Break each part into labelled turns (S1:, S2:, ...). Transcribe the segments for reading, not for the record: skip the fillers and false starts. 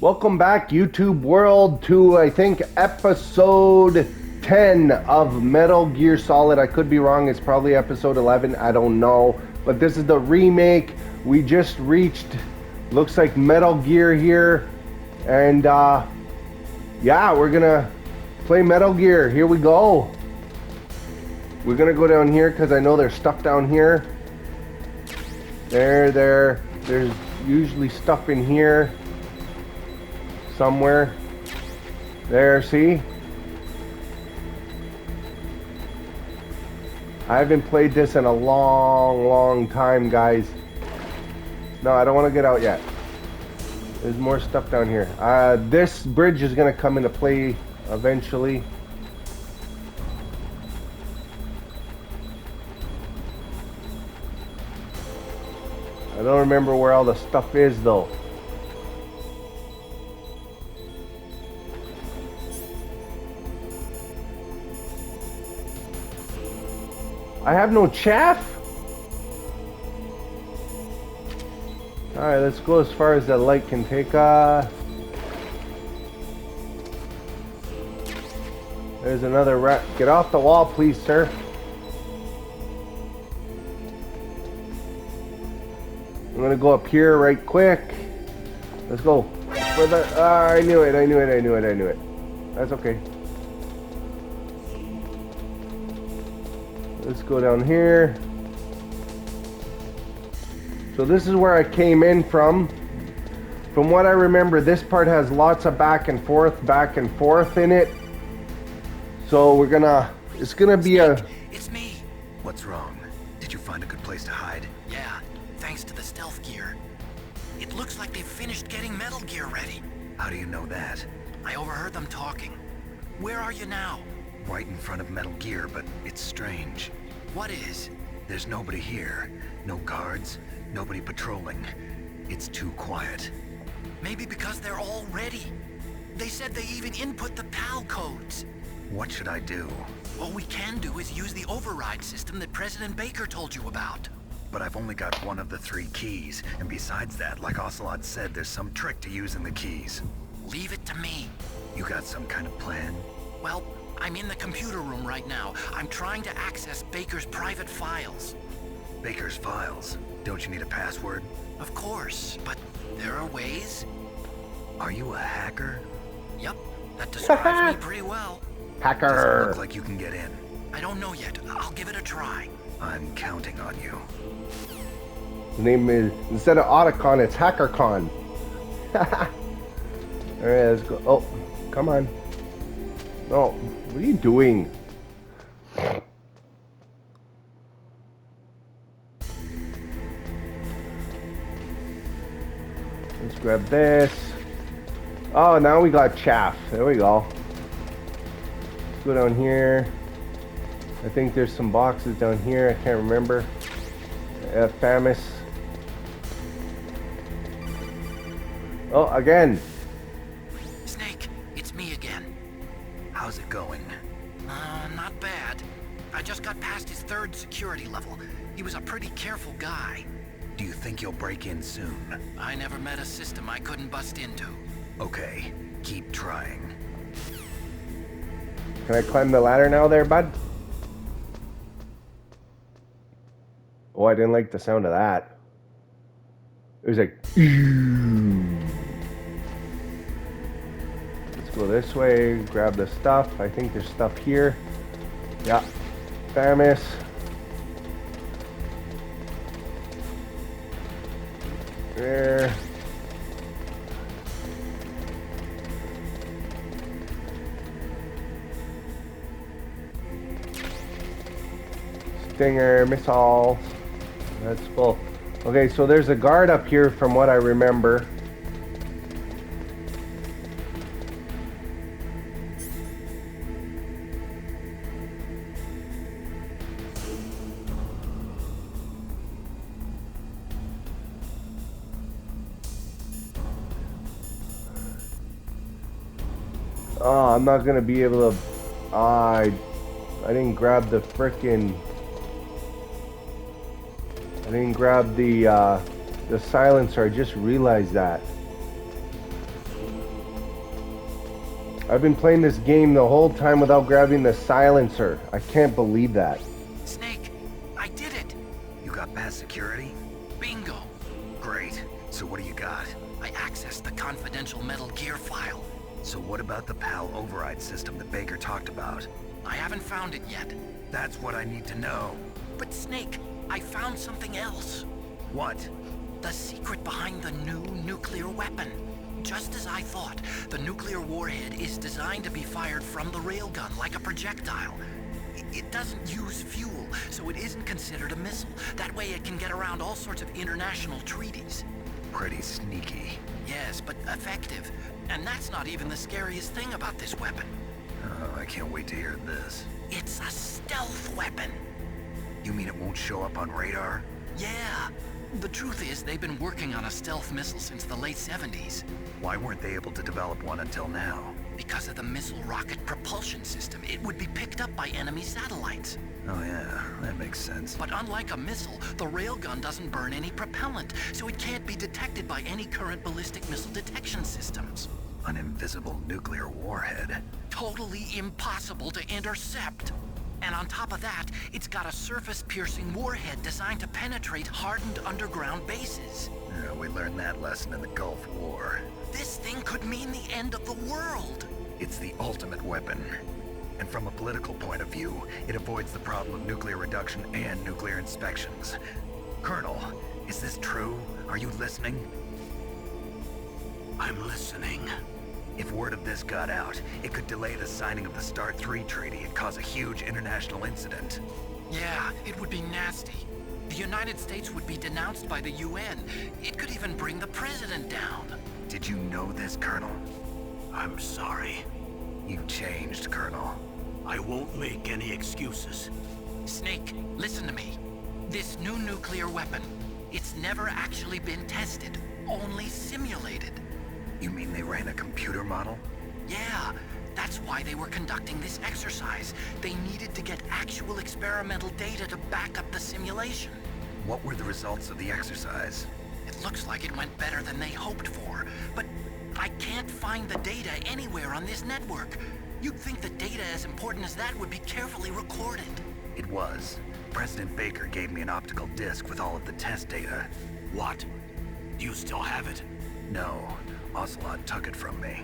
S1: Welcome back, YouTube world, to I think episode 10 of Metal Gear Solid. I could be wrong, it's probably episode 11, I don't know. But this is the remake. We just reached, looks like Metal Gear here. And yeah, we're gonna play Metal Gear. Here we go. We're gonna go down here because I know there's stuff down here. There's usually stuff in here. Somewhere. There, see? I haven't played this in a long time, guys. No, I don't want to get out yet. There's more stuff down here. This bridge is going to come into play eventually. I don't remember where all the stuff is, though. I have no chaff? Alright, let's go as far as the light can take us. There's another rat. Get off the wall, please, sir. I'm gonna go up here right quick. Let's go. For the, I knew it. That's okay. Let's go down here. So this is where I came in from. From what I remember, this part has lots of back and forth in it. So it's gonna be a...
S2: It's me.
S3: What's wrong? Did you find a good place to hide?
S2: Yeah, thanks to the stealth gear. It looks like they've finished getting Metal Gear ready.
S3: How do you know that?
S2: I overheard them talking. Where are you now?
S3: Right in front of Metal Gear, but it's strange.
S2: What is?
S3: There's nobody here. No guards, nobody patrolling. It's too quiet.
S2: Maybe because they're all ready. They said they even input the PAL codes.
S3: What should I do?
S2: All we can do is use the override system that President Baker told you about.
S3: But I've only got one of the 3 keys, and besides that, like Ocelot said, there's some trick to using the keys.
S2: Leave it to me.
S3: You got some kind of plan?
S2: Well, I'm in the computer room right now. I'm trying to access Baker's private files.
S3: Baker's files? Don't you need a password?
S2: Of course, but there are ways.
S3: Are you a hacker?
S2: Yep, that describes me pretty well.
S1: Hacker!
S3: Doesn't look like you can get in.
S2: I don't know yet. I'll give it a try.
S3: I'm counting on you.
S1: The name is, instead of Otacon, it's HackerCon. Alright, let's go. Oh, come on. No, what are you doing? Let's grab this. Oh, now we got chaff. There we go. Let's go down here. I think there's some boxes down here. I can't remember. Famous. Oh, again.
S2: Snake, it's me again.
S3: How's it going?
S2: Not bad. I just got past his 3rd security level. He was a pretty careful guy.
S3: Do you think you'll break in soon?
S2: I never met a system I couldn't bust into.
S3: Okay, keep trying.
S1: Can I climb the ladder now there, bud? Oh, I didn't like the sound of that. It was like... Let's go this way, grab the stuff. I think there's stuff here. Yeah. Famous. There. Stinger, missiles. That's full. Okay, so there's a guard up here from what I remember. Oh, I'm not gonna be able to. I didn't grab the frickin'. I didn't grab the silencer. I just realized that. I've been playing this game the whole time without grabbing the silencer. I can't believe that.
S2: Snake, I did it.
S3: You got past security?
S2: Bingo.
S3: Great. So what do you got?
S2: I accessed the confidential Metal Gear file.
S3: So what about the PAL override system that Baker talked about?
S2: I haven't found it yet.
S3: That's what I need to know.
S2: But Snake, I found something else.
S3: What?
S2: The secret behind the new nuclear weapon. Just as I thought, the nuclear warhead is designed to be fired from the railgun like a projectile. It doesn't use fuel, so it isn't considered a missile. That way it can get around all sorts of international treaties.
S3: Pretty sneaky.
S2: Yes, but effective. And that's not even the scariest thing about this weapon.
S3: Oh, I can't wait to hear this.
S2: It's a stealth weapon.
S3: You mean it won't show up on radar?
S2: Yeah. The truth is, they've been working on a stealth missile since the late 70s.
S3: Why weren't they able to develop one until now?
S2: Because of the missile rocket propulsion system, it would be picked up by enemy satellites.
S3: Oh yeah, that makes sense.
S2: But unlike a missile, the railgun doesn't burn any propellant, so it can't be detected by any current ballistic missile detection systems.
S3: An invisible nuclear warhead.
S2: Totally impossible to intercept. And on top of that, it's got a surface-piercing warhead designed to penetrate hardened underground bases.
S3: Yeah, we learned that lesson in the Gulf War.
S2: This thing could mean the end of the world.
S3: It's the ultimate weapon. And from a political point of view, it avoids the problem of nuclear reduction and nuclear inspections. Colonel, is this true? Are you listening?
S2: I'm listening.
S3: If word of this got out, it could delay the signing of the START 3 treaty and cause a huge international incident.
S2: Yeah, it would be nasty. The United States would be denounced by the UN. It could even bring the president down.
S3: Did you know this, Colonel?
S2: I'm sorry.
S3: You changed, Colonel.
S2: I won't make any excuses. Snake, listen to me. This new nuclear weapon, it's never actually been tested, only simulated.
S3: You mean they ran a computer model?
S2: Yeah, that's why they were conducting this exercise. They needed to get actual experimental data to back up the simulation.
S3: What were the results of the exercise?
S2: It looks like it went better than they hoped for, but I can't find the data anywhere on this network. You'd think the data as important as that would be carefully recorded.
S3: It was. President Baker gave me an optical disc with all of the test data.
S2: What? Do you still have it?
S3: No. Ocelot took it from me.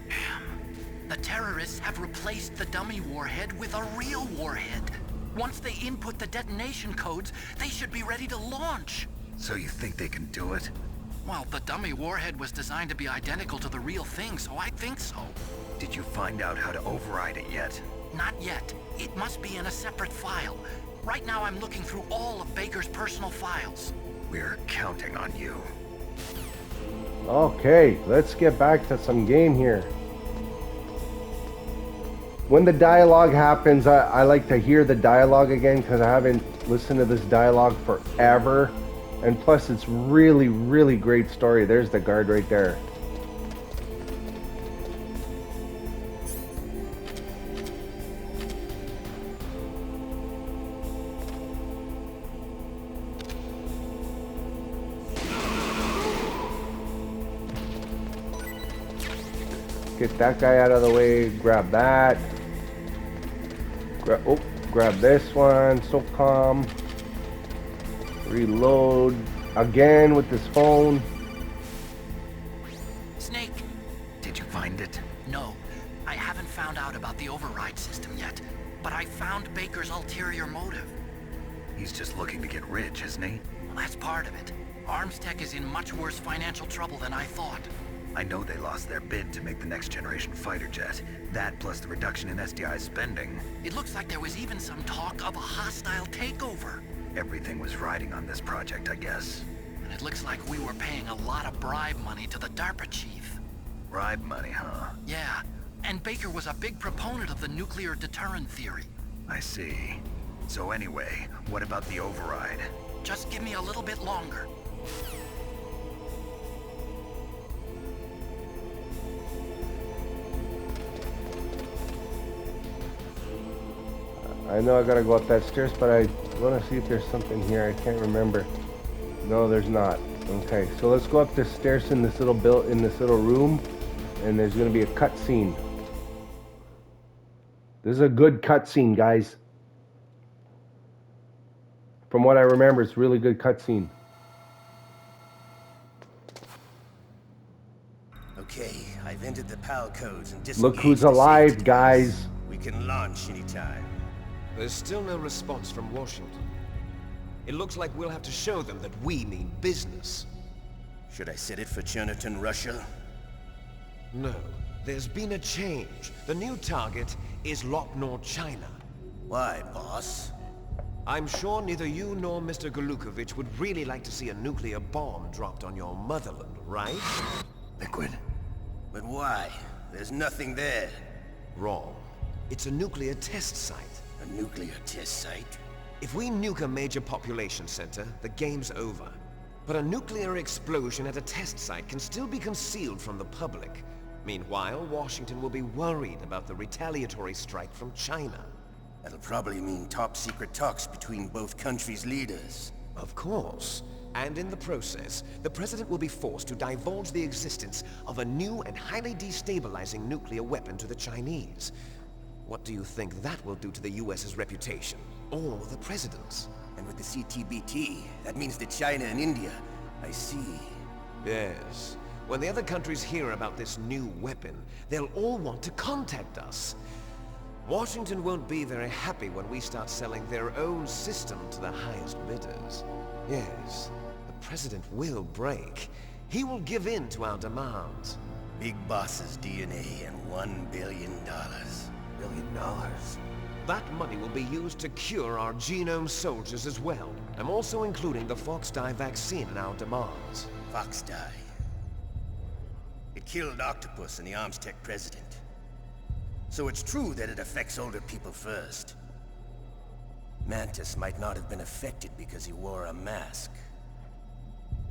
S2: Damn. The terrorists have replaced the dummy warhead with a real warhead. Once they input the detonation codes, they should be ready to launch.
S3: So you think they can do it?
S2: Well, the dummy warhead was designed to be identical to the real thing, so I think so.
S3: Did you find out how to override it yet?
S2: Not yet. It must be in a separate file. Right now I'm looking through all of Baker's personal files.
S3: We're counting on you.
S1: Okay, let's get back to some game here. When the dialogue happens, I like to hear the dialogue again because I haven't listened to this dialogue forever. And plus, it's really, really great story. There's the guard right there. Get that guy out of the way. Grab that. Grab this one. SOCOM. Reload again with this phone.
S2: Snake.
S3: Did you find it?
S2: No, I haven't found out about the override system yet, but I found Baker's ulterior motive.
S3: He's just looking to get rich, isn't he?
S2: Well, that's part of it. Armstech is in much worse financial trouble than I thought.
S3: I know they lost their bid to make the next generation fighter jet. That plus the reduction in SDI spending.
S2: It looks like there was even some talk of a hostile takeover.
S3: Everything was riding on this project, I guess.
S2: And it looks like we were paying a lot of bribe money to the DARPA chief.
S3: Bribe money, huh?
S2: Yeah, and Baker was a big proponent of the nuclear deterrent theory.
S3: I see. So anyway, what about the override?
S2: Just give me a little bit longer.
S1: I know I gotta go up that stairs, but I want to see if there's something here. I can't remember. No, there's not. Okay, so let's go up the stairs in this little room. and there's gonna be a cutscene. This is a good cutscene, guys. From what I remember, it's a really good cutscene.
S4: Okay, I've entered the PAL codes and disengaged
S1: Look who's
S4: the
S1: alive,
S4: safety
S1: guys.
S4: device. We can launch anytime.
S5: There's still no response from Washington. It looks like we'll have to show them that we mean business.
S4: Should I set it for Cherniton, Russia?
S5: No, there's been a change. The new target is Locknor, China.
S4: Why, boss?
S5: I'm sure neither you nor Mr. Golukovich would really like to see a nuclear bomb dropped on your motherland, right?
S4: Liquid. But why? There's nothing there.
S5: Wrong. It's a nuclear test site.
S4: A nuclear test site?
S5: If we nuke a major population center, the game's over. But a nuclear explosion at a test site can still be concealed from the public. Meanwhile, Washington will be worried about the retaliatory strike from China.
S4: That'll probably mean top-secret talks between both countries' leaders.
S5: Of course. And in the process, the President will be forced to divulge the existence of a new and highly destabilizing nuclear weapon to the Chinese. What do you think that will do to the US's reputation? Or the President's?
S4: And with the CTBT, that means that China and India... I see.
S5: Yes. When the other countries hear about this new weapon, they'll all want to contact us. Washington won't be very happy when we start selling their own system to the highest bidders. Yes, the President will break. He will give in to our demands.
S4: Big Boss's DNA and $1 billion.
S5: $1 billion? That money will be used to cure our genome soldiers as well. I'm also including the Foxdie vaccine in our demands.
S4: Foxdie. It killed Octopus and the Armstech president. So it's true that it affects older people first. Mantis might not have been affected because he wore a mask.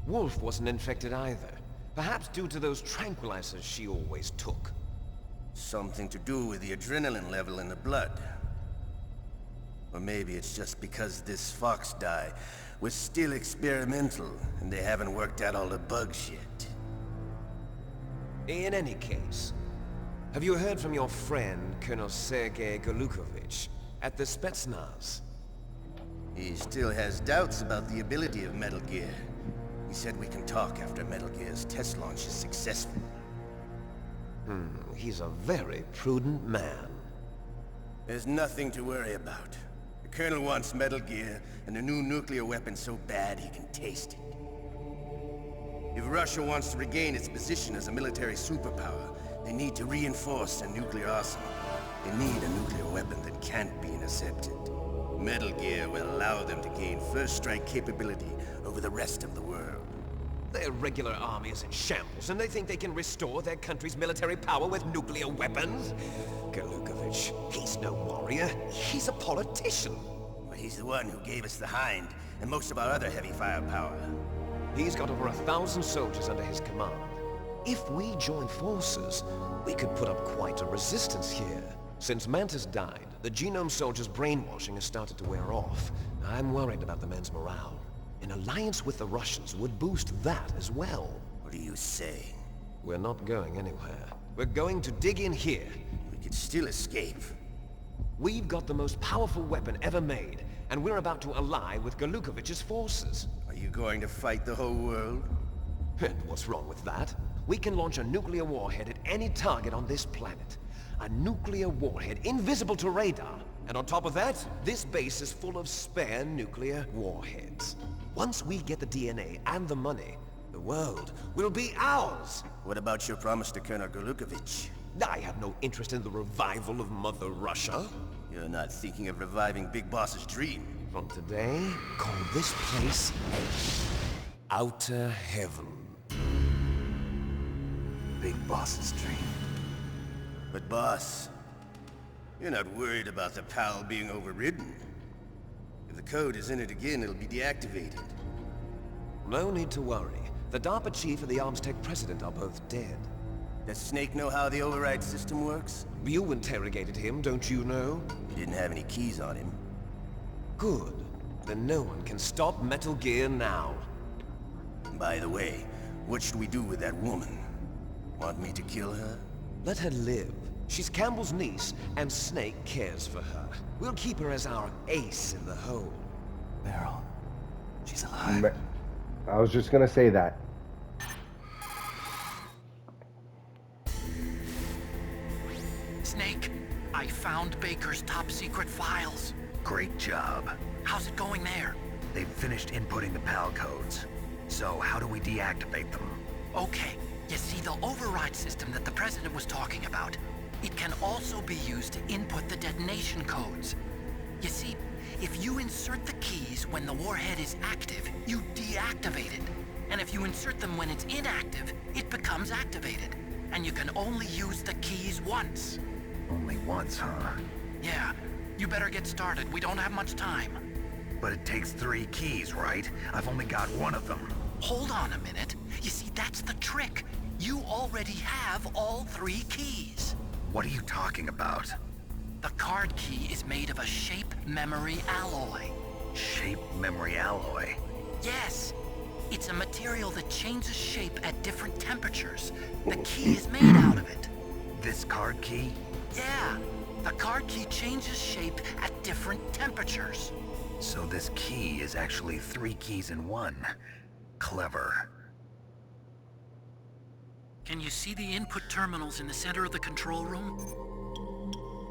S5: Wolf wasn't infected either. Perhaps due to those tranquilizers she always took.
S4: Something to do with the adrenaline level in the blood. Or maybe it's just because this Foxdie was still experimental and they haven't worked out all the bugs yet.
S5: In any case, have you heard from your friend, Colonel Sergei Golukovich, at the Spetsnaz?
S4: He still has doubts about the ability of Metal Gear. He said we can talk after Metal Gear's test launch is successful.
S5: He's a very prudent man.
S4: There's nothing to worry about. The Colonel wants Metal Gear and a new nuclear weapon so bad he can taste it. If Russia wants to regain its position as a military superpower, they need to reinforce their nuclear arsenal. They need a nuclear weapon that can't be intercepted. Metal Gear will allow them to gain first strike capability over the rest of the world.
S5: Their regular army is in shambles, and they think they can restore their country's military power with nuclear weapons? Golukovich, he's no warrior. He's a politician.
S4: But he's the one who gave us the Hind and most of our other heavy firepower.
S5: He's got over 1,000 soldiers under his command. If we join forces, we could put up quite a resistance here. Since Mantis died, the genome soldiers' brainwashing has started to wear off. I'm worried about the men's morale. An alliance with the Russians would boost that as well.
S4: What are you saying?
S5: We're not going anywhere. We're going to dig in here.
S4: We could still escape.
S5: We've got the most powerful weapon ever made, and we're about to ally with Golukovich's forces.
S4: Are you going to fight the whole world?
S5: And what's wrong with that? We can launch a nuclear warhead at any target on this planet. A nuclear warhead invisible to radar. And on top of that, this base is full of spare nuclear warheads. Once we get the DNA and the money, the world will be ours!
S4: What about your promise to Colonel Golukovich?
S5: I have no interest in the revival of Mother Russia.
S4: You're not thinking of reviving Big Boss's dream.
S5: From today, call this place Outer Heaven.
S3: Big Boss's dream.
S4: But boss, you're not worried about the PAL being overridden. If the code is in it again, it'll be deactivated.
S5: No need to worry. The DARPA chief and the Armstech president are both dead.
S4: Does Snake know how the override system works?
S5: You interrogated him, don't you know?
S4: He didn't have any keys on him.
S5: Good. Then no one can stop Metal Gear now.
S4: By the way, what should we do with that woman? Want me to kill her?
S5: Let her live. She's Campbell's niece, and Snake cares for her. We'll keep her as our ace in the hole.
S3: Meryl, she's alive.
S1: I was just gonna say that.
S2: Snake, I found Baker's top secret files.
S3: Great job.
S2: How's it going there?
S3: They've finished inputting the PAL codes. So how do we deactivate them?
S2: Okay, you see the override system that the President was talking about? It can also be used to input the detonation codes. You see, if you insert the keys when the warhead is active, you deactivate it. And if you insert them when it's inactive, it becomes activated. And you can only use the keys once.
S3: Only once, huh?
S2: Yeah, you better get started. We don't have much time.
S3: But it takes 3 keys, right? I've only got 1 of them.
S2: Hold on a minute. You see, that's the trick. You already have all 3 keys.
S3: What are you talking about?
S2: The card key is made of a shape memory alloy.
S3: Shape memory alloy?
S2: Yes. It's a material that changes shape at different temperatures. The key is made out of it.
S3: This card key?
S2: Yeah. The card key changes shape at different temperatures.
S3: So this key is actually 3 keys in 1. Clever.
S2: Can you see the input terminals in the center of the control room?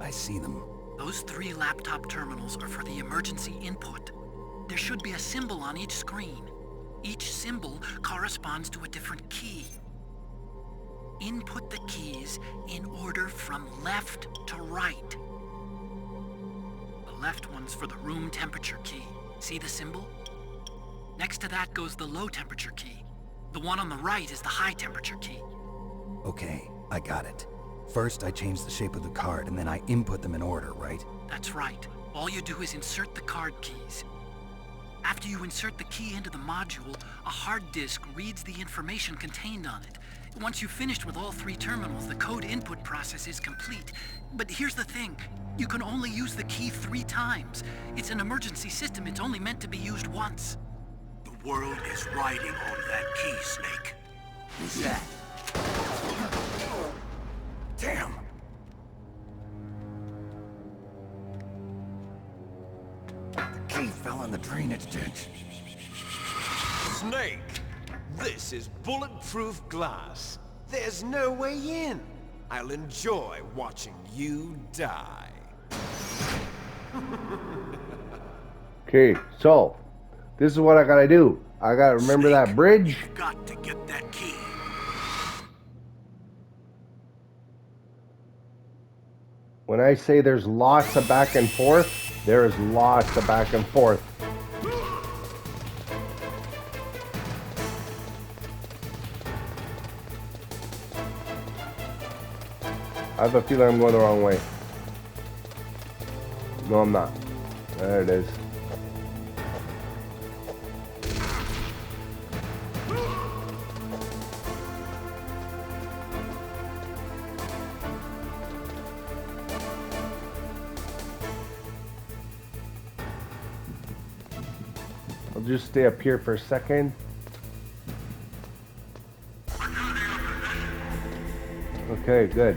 S3: I see them.
S2: Those 3 laptop terminals are for the emergency input. There should be a symbol on each screen. Each symbol corresponds to a different key. Input the keys in order from left to right. The left one's for the room temperature key. See the symbol? Next to that goes the low temperature key. The one on the right is the high temperature key.
S3: Okay, I got it. First, I change the shape of the card, and then I input them in order, right?
S2: That's right. All you do is insert the card keys. After you insert the key into the module, a hard disk reads the information contained on it. Once you've finished with all 3 terminals, the code input process is complete. But here's the thing. You can only use the key 3 times. It's an emergency system. It's only meant to be used once.
S6: The world is riding on that key, Snake.
S4: Who's that?
S3: Damn! The key fell in the drainage ditch.
S5: Snake! This is bulletproof glass. There's no way in. I'll enjoy watching you die.
S1: Okay, so this is what I gotta do. I gotta remember that bridge.
S6: Got to get that key.
S1: When I say there's lots of back and forth, there's lots of back and forth. I have a feeling I'm going the wrong way. No, I'm not. There it is. I'll just stay up here for a second. Okay, good.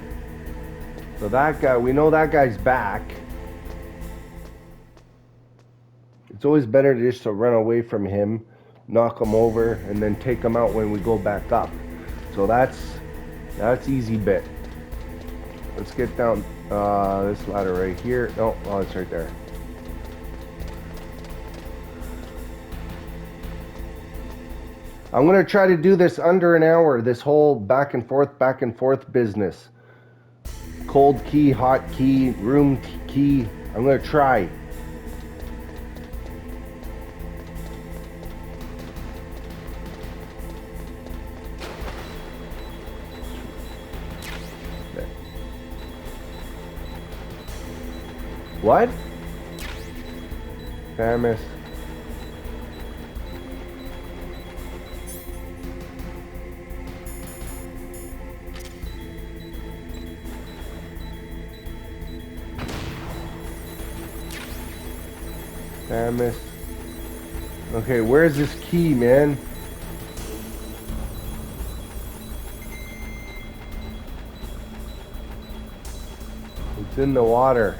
S1: So that guy, we know that guy's back. It's always better just to run away from him, knock him over, and then take him out when we go back up. So that's easy bit. Let's get down this ladder right here. No, oh, it's right there. I'm gonna try to do this under an hour, this whole back and forth business. Cold key, hot key, room key. I'm gonna try. What? Famous. Famous. Okay, where's this key, man? It's in the water.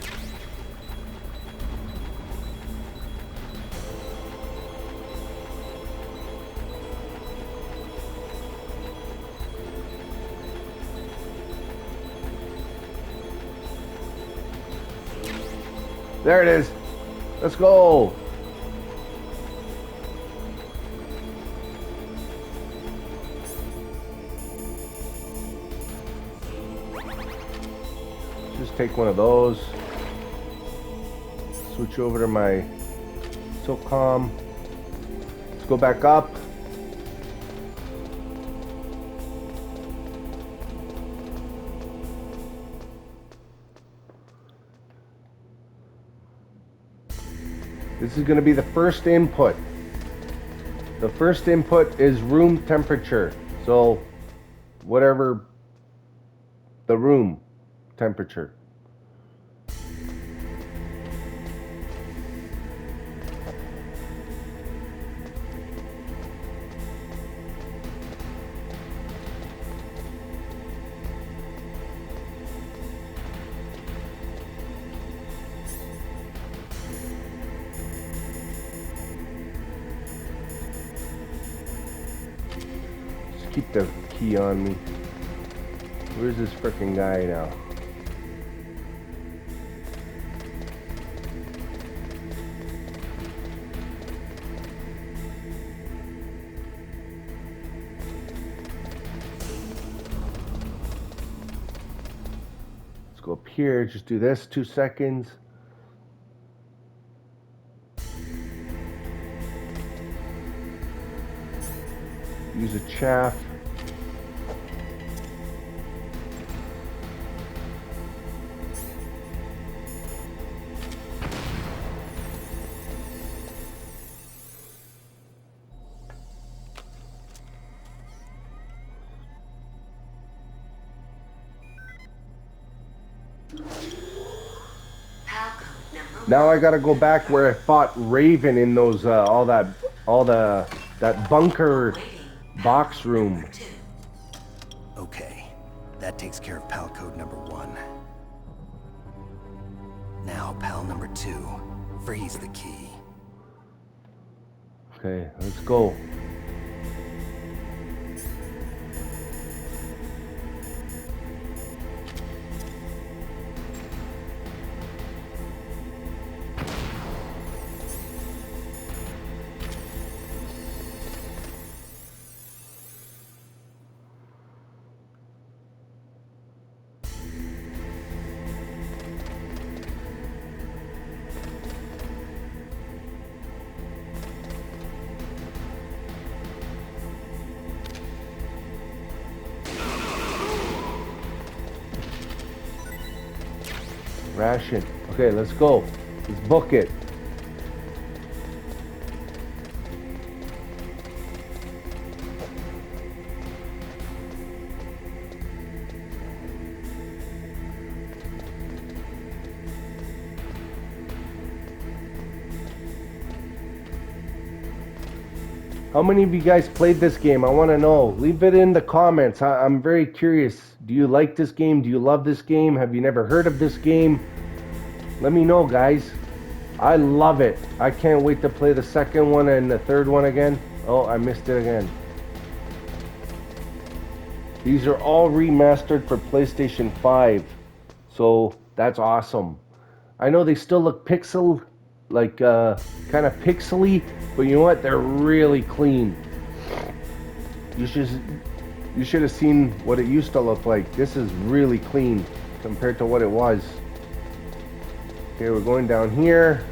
S1: There it is. Let's go. Just take one of those. Switch over to my SOCOM. Let's go back up. This is going to be the first input. The first input is room temperature. So, whatever the room temperature. Keep the key on me. Where's this frickin' guy now? Let's go up here, just do this, 2 seconds. Use a chaff. Now I gotta go back where I fought Raven in those that bunker box room.
S3: Okay, that takes care of PAL code number 1. Now PAL number 2. Freeze the key.
S1: Okay, let's go. Ration. Okay, let's go. Let's book it. How many of you guys played this game? I want to know. Leave it in the comments. I'm very curious. Do you like this game? Do you love this game? Have you never heard of this game? Let me know, guys. I love it. I can't wait to play the second one and the third one again. Oh, I missed it again. These are all remastered for PlayStation 5. So that's awesome. I know they still look kind of pixely, but you know what? They're really clean. You should have seen what it used to look like. This is really clean compared to what it was. Okay, we're going down here.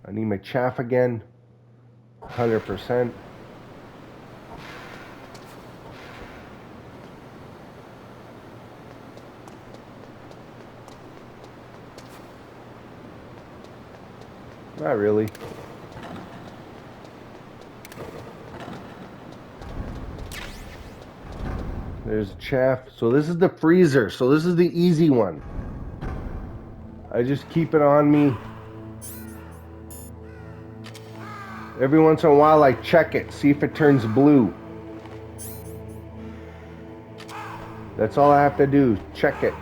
S1: I need my chaff again. 100%. Not really. There's chaff. So this is the freezer. So this is the easy one. I just keep it on me. Every once in a while I check it, see if it turns blue. That's all I have to do. Check it.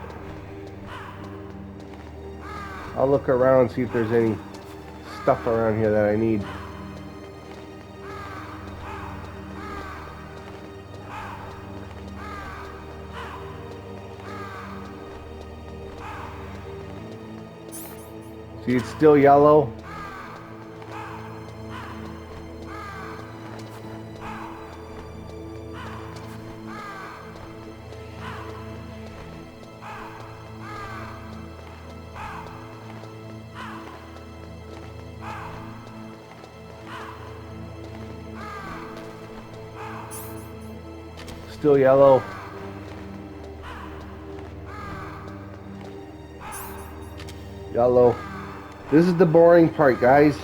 S1: I'll look around, see if there's any stuff around here that I need. See, it's still yellow. Still yellow. Yellow. This is the boring part, guys.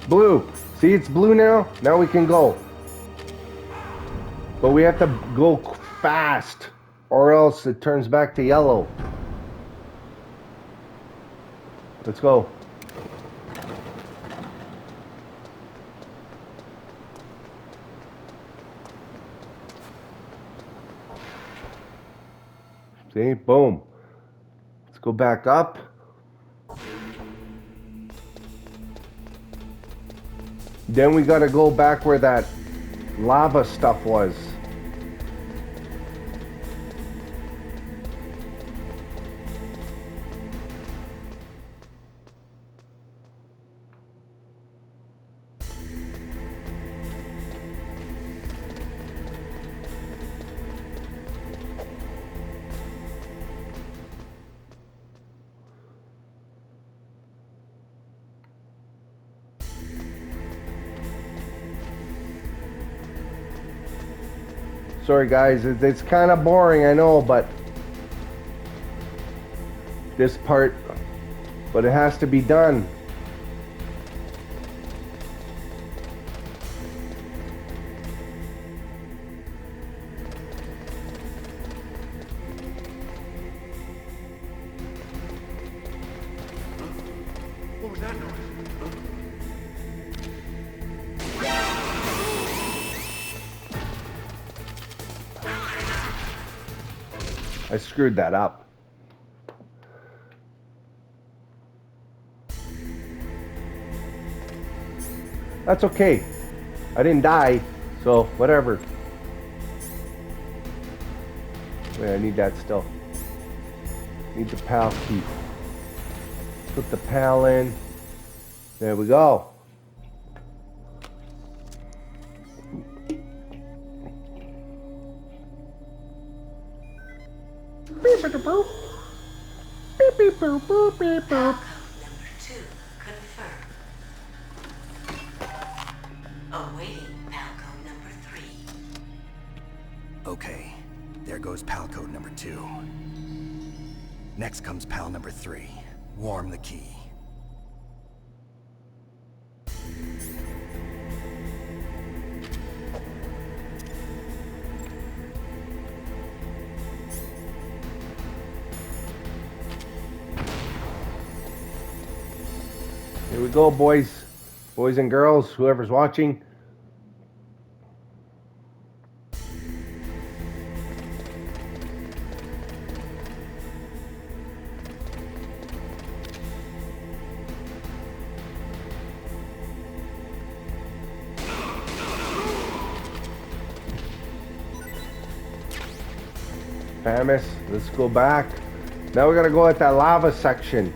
S1: Blue. See, it's blue now. Now we can go. But we have to go fast, or else it turns back to yellow. Let's go. See, boom. Let's go back up. Then we gotta go back where that lava stuff was. Sorry guys, it's kind of boring, I know, but this part, but it has to be done.
S6: What was that noise?
S1: I screwed that up. That's okay. I didn't die, so whatever. Wait, I need that still. Need the PAL key. Put the PAL in. There we go. Beep beep boop. Beep beep boop boop beep boop.
S7: Number 2 confirmed. Awaiting Palco number 3.
S3: Okay, there goes PAL code number 2. Next comes PAL number 3. Warm the key.
S1: Here we go, boys. Boys and girls, whoever's watching. Famous, let's go back. Now we gotta go at that lava section.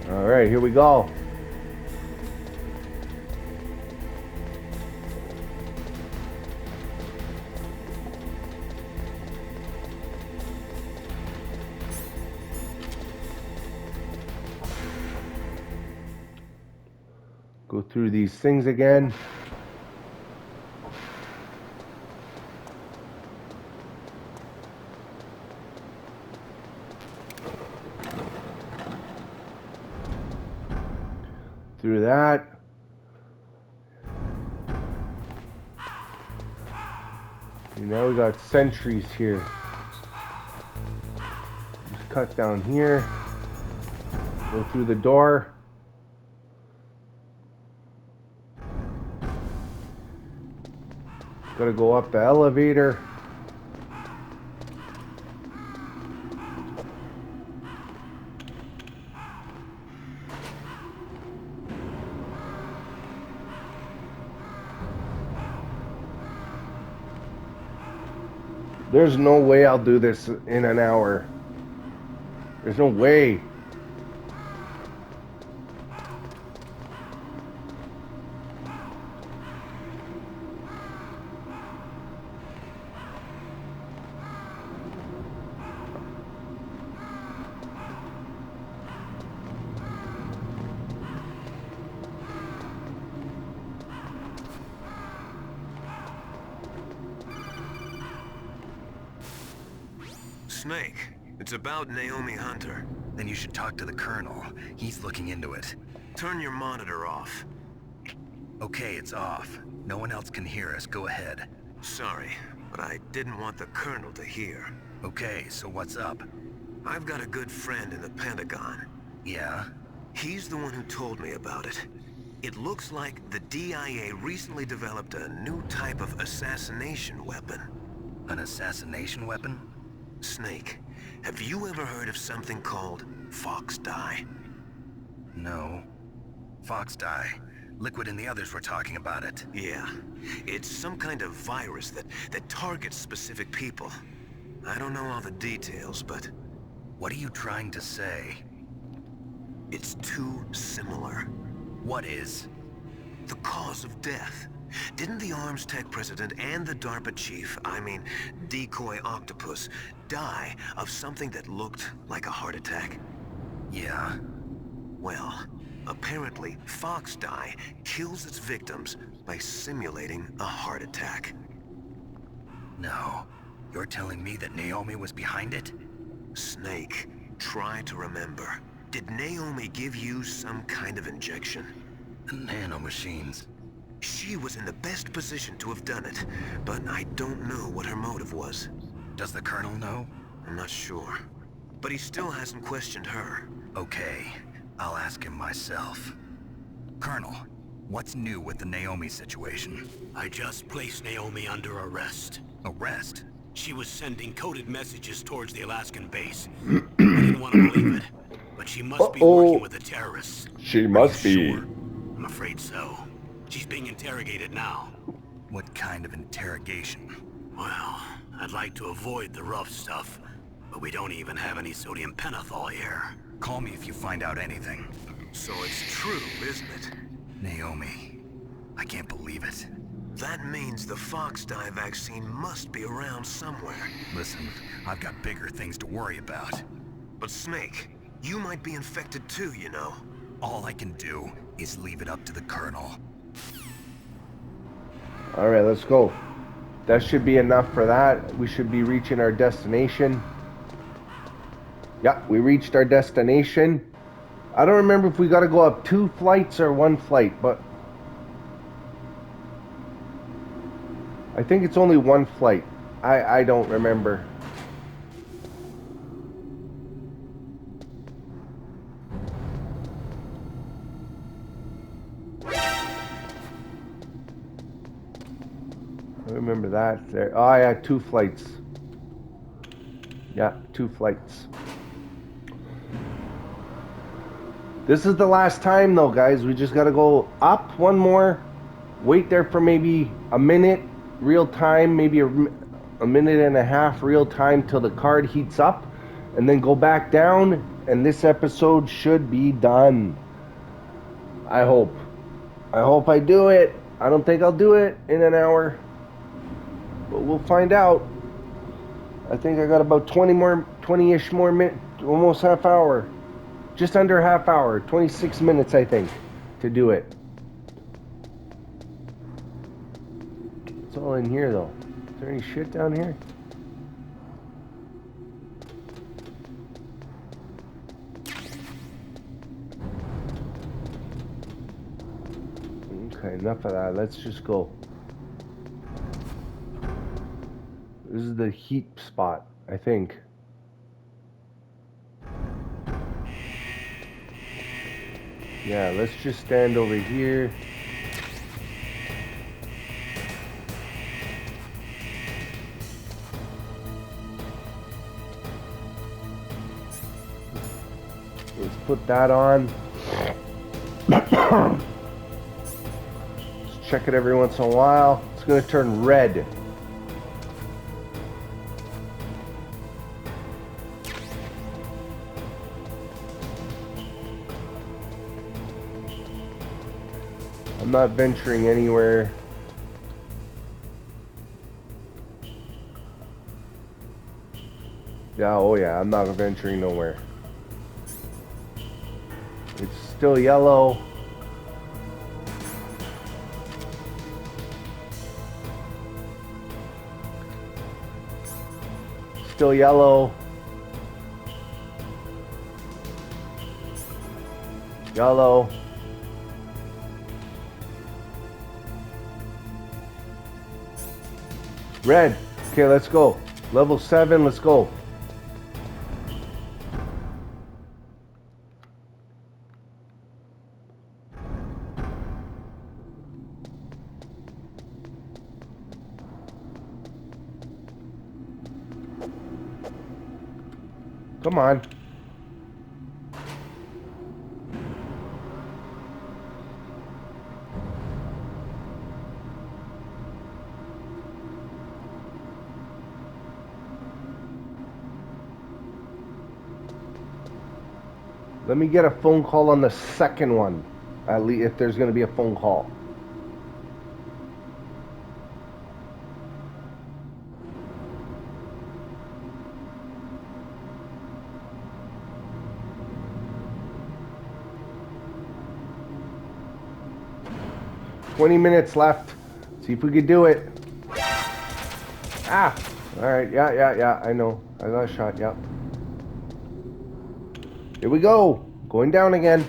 S1: All right, here we go. Go through these things again. Through that. And now we got sentries here. Just cut down here. Go through the door. Gotta go up the elevator. There's no way I'll do this in an hour. There's no way.
S5: Snake, it's about Naomi Hunter.
S3: Then you should talk to the Colonel. He's looking into it.
S5: Turn your monitor off.
S3: Okay, it's off. No one else can hear us. Go ahead.
S5: Sorry, but I didn't want the Colonel to hear.
S3: Okay, so what's up?
S5: I've got a good friend in the Pentagon.
S3: Yeah?
S5: He's the one who told me about it. It looks like the DIA recently developed a new type of assassination weapon.
S3: An assassination weapon?
S5: Snake, have you ever heard of something called Fox Dye?
S3: No. Fox dye. Liquid and the others were talking about it.
S5: Yeah. It's some kind of virus that targets specific people. I don't know all the details, but...
S3: What are you trying to say?
S5: It's too similar.
S3: What is?
S5: The cause of death. Didn't the Arms Tech president and the DARPA chief, I mean, Decoy Octopus, die of something that looked like a heart attack?
S3: Yeah?
S5: Well, apparently, Fox Dye kills its victims by simulating a heart attack.
S3: No. You're telling me that Naomi was behind it?
S5: Snake, try to remember. Did Naomi give you some kind of injection?
S3: Nanomachines.
S5: She was in the best position to have done it, but I don't know what her motive was.
S3: Does the Colonel know?
S5: I'm not sure. But he still hasn't questioned her.
S3: Okay, I'll ask him myself. Colonel, what's new with the Naomi situation?
S6: I just placed Naomi under arrest.
S3: Arrest?
S6: She was sending coded messages towards the Alaskan base. I didn't want to believe it, but she must be working with the terrorists.
S1: She must be.
S6: Sure? I'm afraid so. She's being interrogated now.
S3: What kind of interrogation?
S6: Well, I'd like to avoid the rough stuff, but we don't even have any sodium pentothal here.
S3: Call me if you find out anything.
S5: So it's true, isn't it?
S3: Naomi. I can't believe it.
S5: That means the Fox Dye vaccine must be around somewhere.
S3: Listen, I've got bigger things to worry about.
S5: But Snake, you might be infected too, you know.
S3: All I can do is leave it up to the Colonel.
S1: Alright, let's go. That should be enough for that. We should be reaching our destination. Yeah, we reached our destination. I don't remember if we got to go up 2 flights or 1 flight, but I think it's only 1 flight. I don't remember. I remember that there. Oh yeah, 2 flights. Yeah, 2 flights. This is the last time though, guys. We just gotta go up 1 more, wait there for maybe a minute real time, maybe a minute and a half real time till the card heats up, and then go back down, and this episode should be done. I hope I do it. I don't think I'll do it in an hour, but we'll find out. I think I got about 20-ish more minutes, almost half hour. Just under half hour, 26 minutes I think, to do it. hell in here though? Is there any shit down here? Okay, enough of that. Let's just go. This is the heat spot, I think. Yeah, let's just stand over here. Let's put that on. Let's check it every once in a while. It's going to turn red. I'm not venturing anywhere. Yeah, oh yeah, I'm not venturing nowhere. It's still yellow. Still yellow. Yellow. Red. Okay, let's go. Level 7, let's go. Come on. Let me get a phone call on the second one, at least if there's going to be a phone call. $20 left. See if we could do it. Ah! Alright, yeah, I know. I got a shot, yeah. Here we go. Going down again.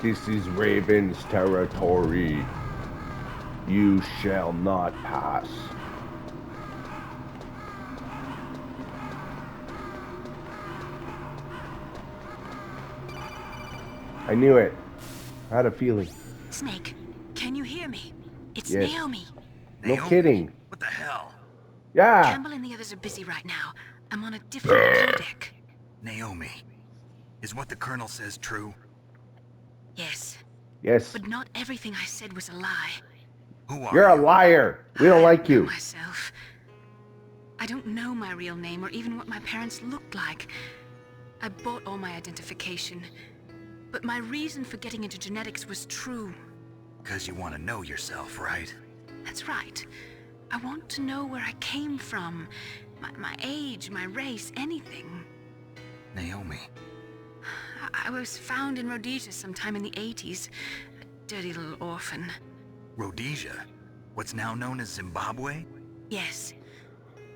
S1: This is Raven's territory. You shall not pass. I knew it. I had a feeling.
S8: Snake, can you hear me? It's
S1: Yes.
S8: Naomi.
S1: No
S3: Naomi?
S1: kidding.
S3: What the hell?
S1: Yeah.
S8: Campbell and the others are busy right now. I'm on a different codec.
S3: Naomi, is what the Colonel says true?
S8: Yes,
S1: Yes.
S8: but not everything I said was a lie.
S3: Who are
S1: You're a
S3: you?
S1: liar. We don't like
S8: I know
S1: you.
S8: myself. I don't know my real name or even what my parents looked like. I bought all my identification. But my reason for getting into genetics was true.
S3: Because you want to know yourself, right?
S8: That's right. I want to know where I came from. My age, my race, anything.
S3: Naomi,
S8: I was found in Rhodesia sometime in the 80s. A dirty little orphan.
S3: Rhodesia? What's now known as Zimbabwe?
S8: Yes.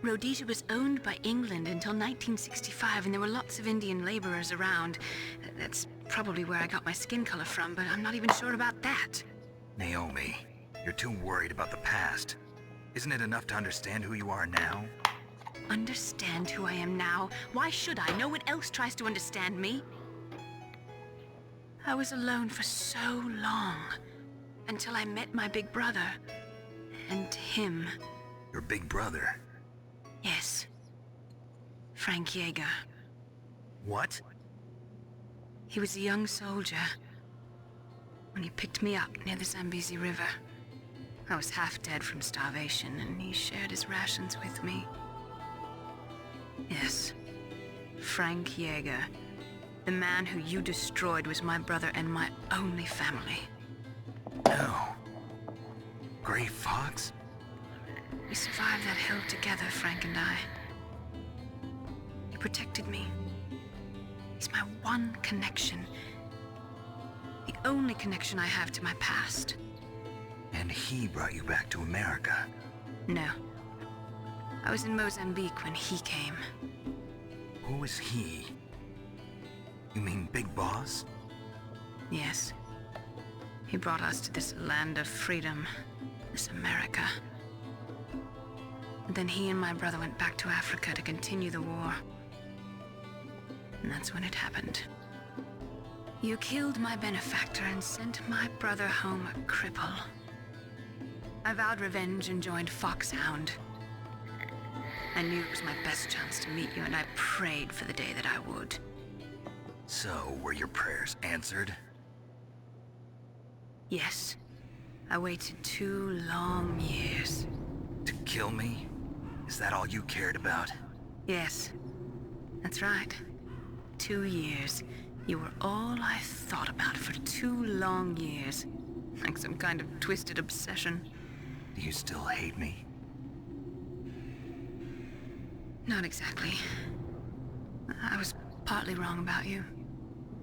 S8: Rhodesia was owned by England until 1965, and there were lots of Indian laborers around. That's probably where I got my skin color from, but I'm not even sure about that.
S3: Naomi, you're too worried about the past. Isn't it enough to understand who you are now?
S8: Understand who I am now? Why should I? No one else tries to understand me. I was alone for so long, until I met my big brother, and him.
S3: Your big brother?
S8: Yes. Frank Yeager.
S3: What?
S8: He was a young soldier when he picked me up near the Zambezi River. I was half dead from starvation, and he shared his rations with me. Yes, Frank Yeager. The man who you destroyed was my brother and my only family.
S3: No. Gray Fox?
S8: We survived that hell together, Frank and I. He protected me. He's my one connection. The only connection I have to my past.
S3: And he brought you back to America?
S8: No. I was in Mozambique when he came.
S3: Who was he? You mean Big Boss?
S8: Yes. He brought us to this land of freedom, this America. And then he and my brother went back to Africa to continue the war. And that's when it happened. You killed my benefactor and sent my brother home a cripple. I vowed revenge and joined Foxhound. I knew it was my best chance to meet you, and I prayed for the day that I would.
S3: So, were your prayers answered?
S8: Yes. I waited 2 long years.
S3: To kill me? Is that all you cared about?
S8: Yes. That's right. 2 years. You were all I thought about for 2 long years. Like some kind of twisted obsession.
S3: Do you still hate me?
S8: Not exactly. I was partly wrong about you.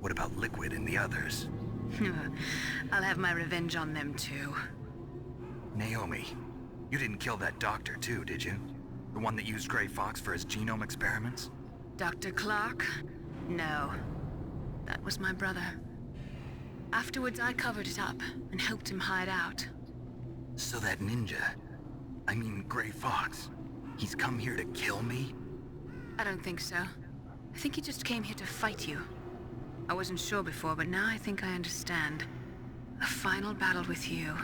S3: What about Liquid and the others?
S8: I'll have my revenge on them too.
S3: Naomi, you didn't kill that doctor too, did you? The one that used Gray Fox for his genome experiments?
S8: Dr. Clark? No. That was my brother. Afterwards, I covered it up and helped him hide out.
S3: So that ninja, I mean Gray Fox, he's come here to kill me?
S8: I don't think so. I think he just came here to fight you. I wasn't sure before, but now I think I understand. A final battle with you.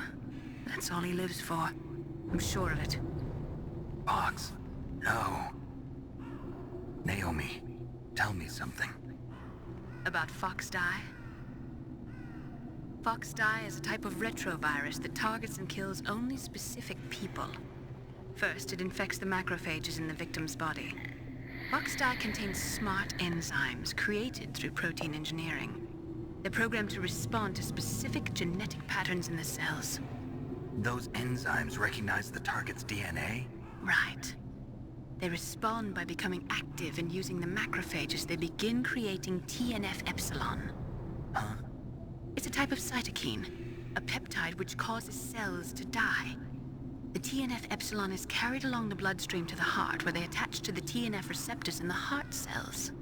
S8: That's all he lives for. I'm sure of it.
S3: Fox, no. Naomi, tell me something.
S8: About Fox Die? Fox Die is a type of retrovirus that targets and kills only specific people. First, it infects the macrophages in the victim's body. Fox Die contains smart enzymes created through protein engineering. They're programmed to respond to specific genetic patterns in the cells.
S3: Those enzymes recognize the target's DNA?
S8: Right. They respond by becoming active and using the macrophages. They begin creating TNF-epsilon.
S3: Huh?
S8: It's a type of cytokine, a peptide which causes cells to die. The TNF-epsilon is carried along the bloodstream to the heart, where they attach to the TNF receptors in the heart cells.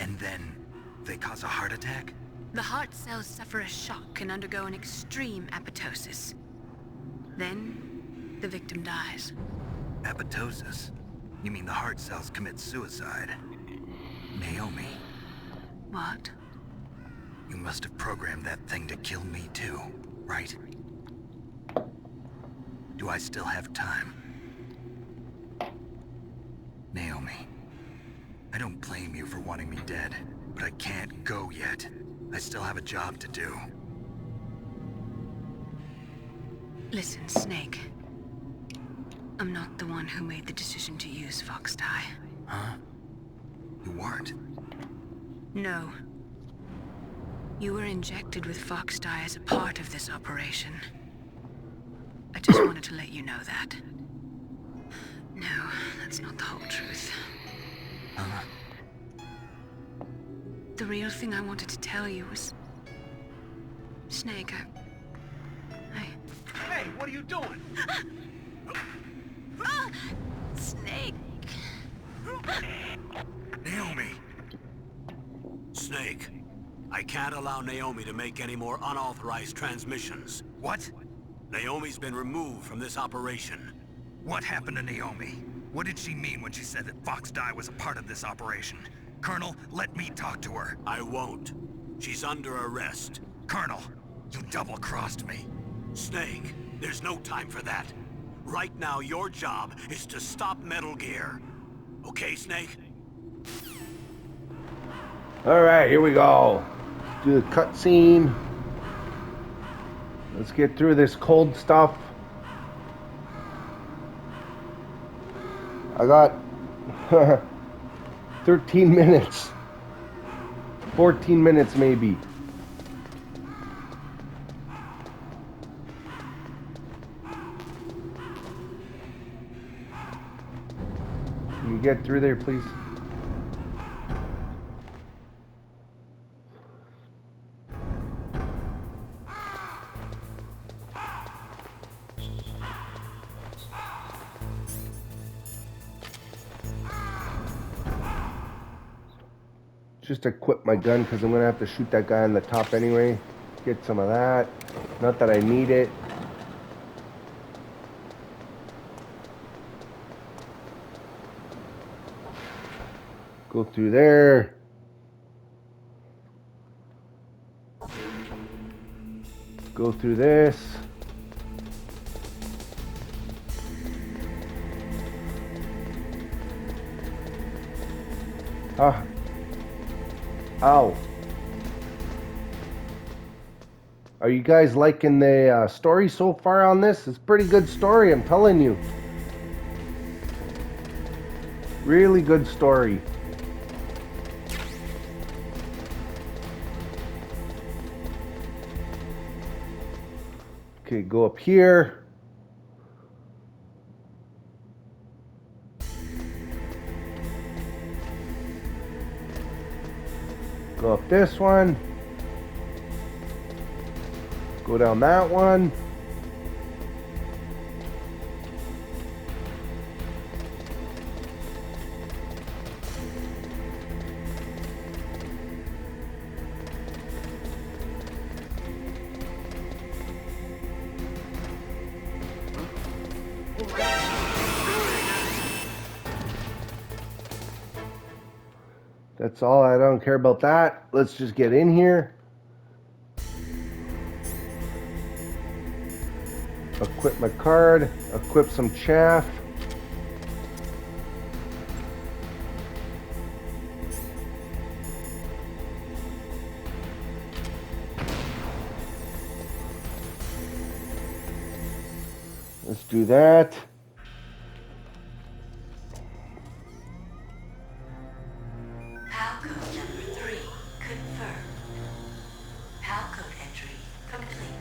S3: And then they cause a heart attack?
S8: The heart cells suffer a shock and undergo an extreme apoptosis. Then, the victim dies.
S3: Apoptosis? You mean the heart cells commit suicide? Naomi,
S8: What?
S3: you must have programmed that thing to kill me too, right? Do I still have time? Naomi, I don't blame you for wanting me dead, but I can't go yet. I still have a job to do.
S8: Listen, Snake. I'm not the one who made the decision to use Fox Die.
S3: Huh? You weren't?
S8: No. You were injected with Fox Die as a part of this operation. I just wanted to let you know that. No, that's not the whole truth.
S3: Huh?
S8: The real thing I wanted to tell you was... Snake,
S6: Hey, what are you doing?
S8: Snake!
S3: Naomi!
S6: Snake, I can't allow Naomi to make any more unauthorized transmissions.
S3: What?
S6: Naomi's been removed from this operation.
S3: What happened to Naomi? What did she mean when she said that Fox Die was a part of this operation? Colonel, let me talk to her.
S6: I won't. She's under arrest.
S3: Colonel, you double-crossed me.
S6: Snake, there's no time for that. Right now, your job is to stop Metal Gear. Okay, Snake?
S1: Alright, here we go. Do the cutscene. Let's get through this cold stuff. I got 13 minutes. 14 minutes maybe. Can you get through there, please? Just equip my gun because I'm going to have to shoot that guy on the top anyway. Get some of that. Not that I need it. Go through there. Go through this. Ah. Ow. Are you guys liking the story so far on this? It's a pretty good story, I'm telling you. Really good story. Okay, go up here. Go up this one. Go down that one. That's all. I don't care about that. Let's just get in here. Equip my card. Equip some chaff. Let's do that.
S7: Palcode number 3 confirmed. Palcode entry complete.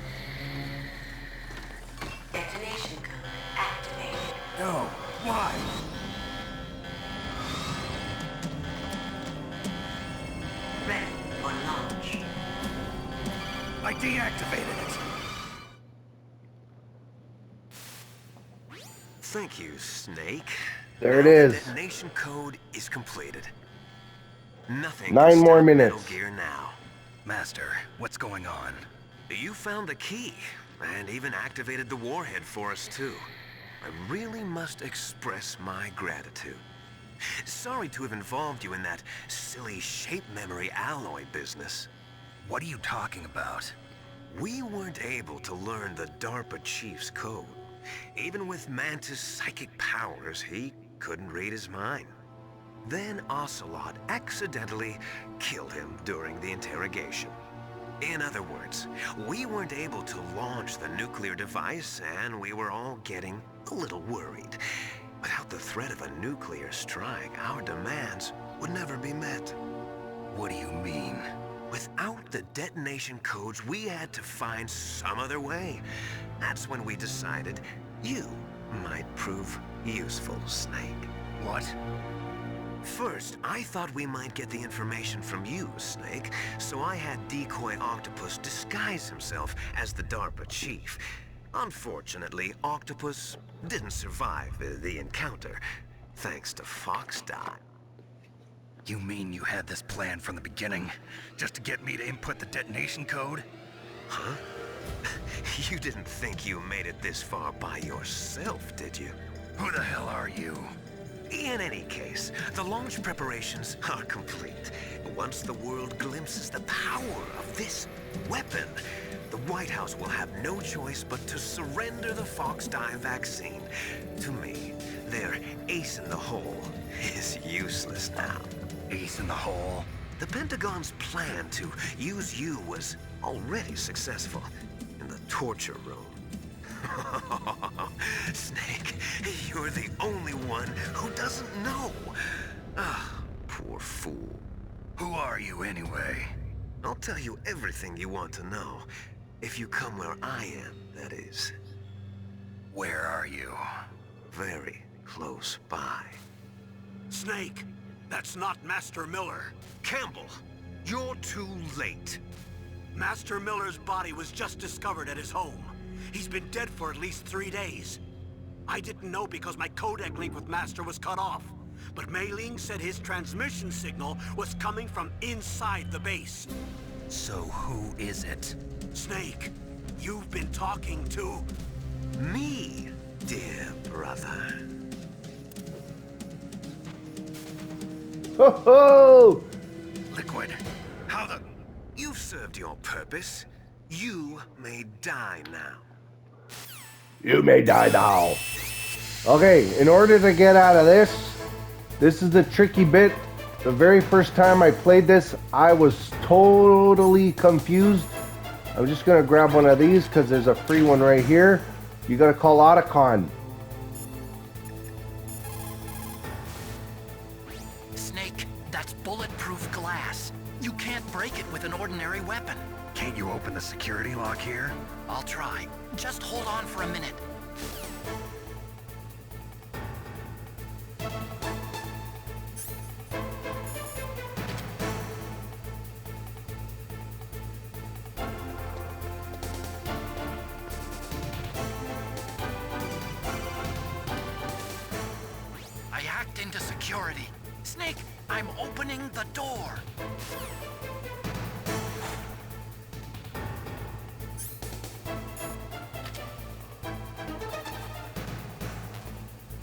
S7: Detonation code activated.
S3: No, why?
S7: Ready for launch.
S3: I deactivated it.
S5: Thank you, Snake.
S1: There it
S5: Now
S1: is.
S5: The detonation code is completed. Nothing
S1: 9
S5: can
S1: more
S5: stop
S1: minutes.
S5: Metal Gear now.
S3: Master, what's going on?
S5: You found the key, and even activated the warhead for us, too. I really must express my gratitude. Sorry to have involved you in that silly shape memory alloy business.
S3: What are you talking about?
S5: We weren't able to learn the DARPA chief's code. Even with Mantis' psychic powers, he couldn't read his mind. Then Ocelot accidentally killed him during the interrogation. In other words, we weren't able to launch the nuclear device, and we were all getting a little worried. Without the threat of a nuclear strike, our demands would never be met.
S3: What do you mean?
S5: Without the detonation codes, we had to find some other way. That's when we decided you might prove useful, Snake.
S3: What?
S5: First, I thought we might get the information from you, Snake, so I had Decoy Octopus disguise himself as the DARPA chief. Unfortunately, Octopus didn't survive the encounter, thanks to Fox Dot.
S3: You mean you had this plan from the beginning? Just to get me to input the detonation code?
S5: Huh? You didn't think you made it this far by yourself, did you?
S3: Who the hell are you?
S5: In any case, the launch preparations are complete. Once the world glimpses the power of this weapon, the White House will have no choice but to surrender the Fox Dye vaccine to me. Their ace in the hole is useless now.
S3: Ace in the hole?
S5: The Pentagon's plan to use you was already successful in the torture room. Snake, you're the only one who doesn't know. Ah, poor poor fool.
S3: Who are you anyway?
S5: I'll tell you everything you want to know. If you come where I am, that is.
S3: Where are you?
S5: Very close by.
S6: Snake, that's not Master Miller.
S5: Campbell, you're too late.
S6: Master Miller's body was just discovered at his home. He's been dead for at least 3 days. I didn't know because my codec link with Master was cut off. But Mei Ling said his transmission signal was coming from inside the base.
S2: So who is it?
S6: Snake, you've been talking to...
S5: Me, dear brother.
S1: Ho ho!
S3: Liquid, how the...
S5: You've served your purpose. You may die now.
S1: You may die now. Okay, in order to get out of this is the tricky bit. The very first time I played this, I was totally confused. I'm just gonna grab one of these because there's a free one right here. You gotta call Otacon.
S2: Snake, that's bulletproof glass. You can't break it with an ordinary weapon.
S3: Can't you open the security lock here?
S2: I'll try. Just hold on for a minute. I hacked into security. Snake, I'm opening the door.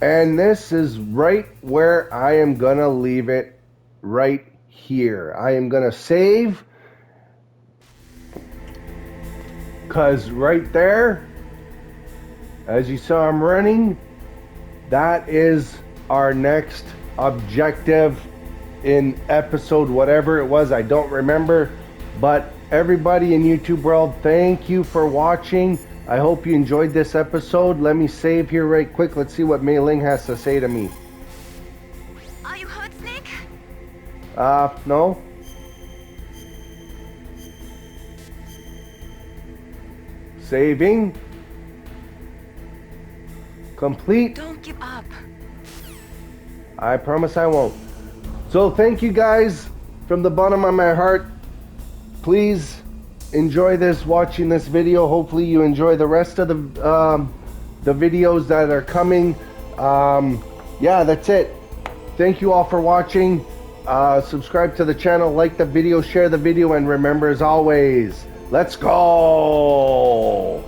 S1: And this is right where I am gonna leave it, right here. I am gonna save, because right there, as you saw I'm running, that is our next objective in episode whatever it was, I don't remember. But everybody in YouTube world, thank you for watching. I hope you enjoyed this episode. Let me save here right quick. Let's see what Mei Ling has to say to me.
S8: Are you hurt, Snake?
S1: No. Saving. Complete.
S8: Don't give up.
S1: I promise I won't. So thank you guys from the bottom of my heart. Please enjoy watching this video. Hopefully you enjoy the rest of the videos that are coming. Yeah, that's it. Thank you all for watching. Subscribe to the channel, like the video, share the video, and remember, as always, let's go.